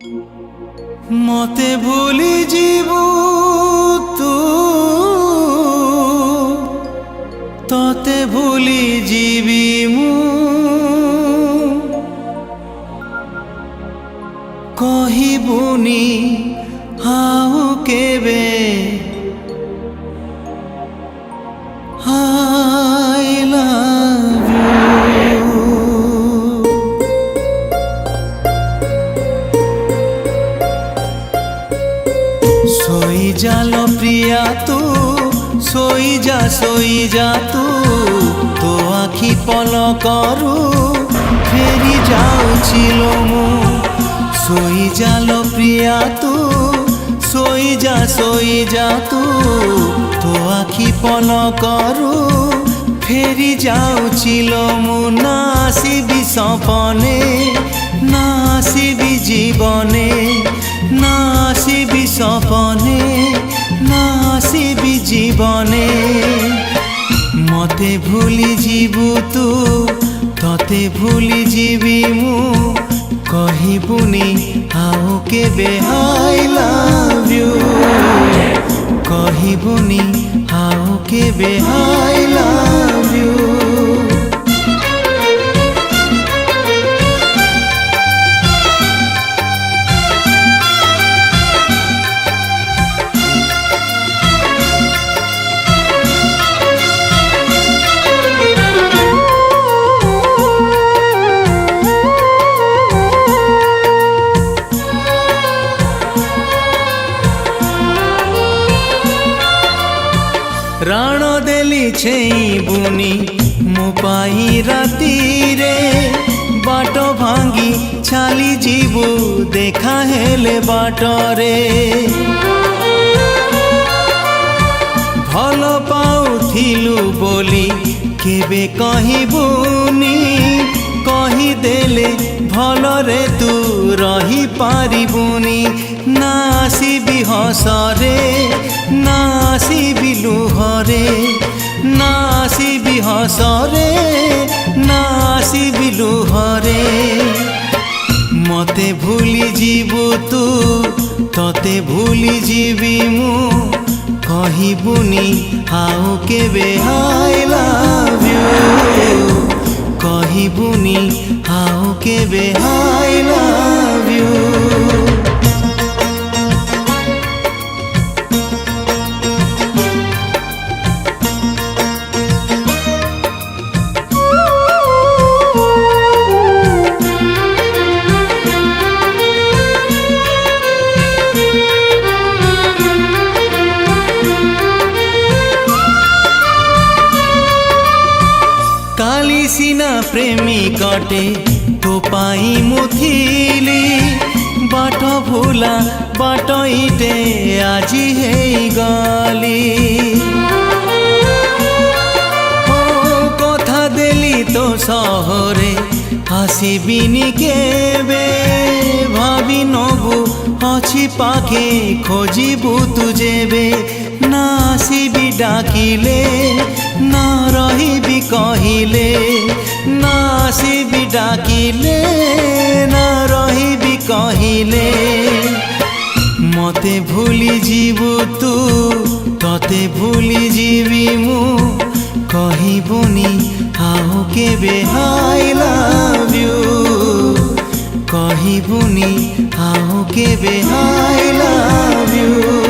मते भूली जीवु तू तते भूली जीवी मु कहिबुनी हाउ केबे I love you। सोई जालो प्रिया तू सोई जा तू तो आखि पलकरू फेरी जाउछिलो मु सोई जालो प्रिया तू सोई जा तू तो आखि पलकरू फेरी जाउछिलो मु ना आसिबी सपने ना आसिबी जीवने ना आसिबी सपने ना आसिबी जीवने मते भूली जीवु तू तते भूली जीवी मु कहिबुनी आउ केबे I love you कहिबुनी आउ केबे I love you। राण देली छेबुनी मुपाई राती रे बाट भांगी छाली जीवु देखा हेले बाटरे भल पाउथिलु बोली केबे कहिबुनी कही देले भल रे तू रही पारिबुनी ना आसिबी हसरे ना आसिबी लुहरे ना आसिबी हसरे ना आसिबी लुहरे मते भूली जीवु तू तते भूली जीवी मु कहिबुनी आउ केबे I love you कहिबुनी आउ केबे I love you। काली सीना प्रेमी कटे तो पाई मुथिली बाट भूला बाट इटे आजी है गली कथा देली तो सहरे आसिबिनी केबे भावी नबु अछि पाखे खोजिबु तु जेबे ना आसिबी डाकिले ना रहिबी कहिले ना आसिबी डाकिले ना रहिबी कहिले मते भूली जीवु तू तते भूली जीवी मु कहिबुनी आउ केबे I love you कहिबुनी आउ केबे I love you।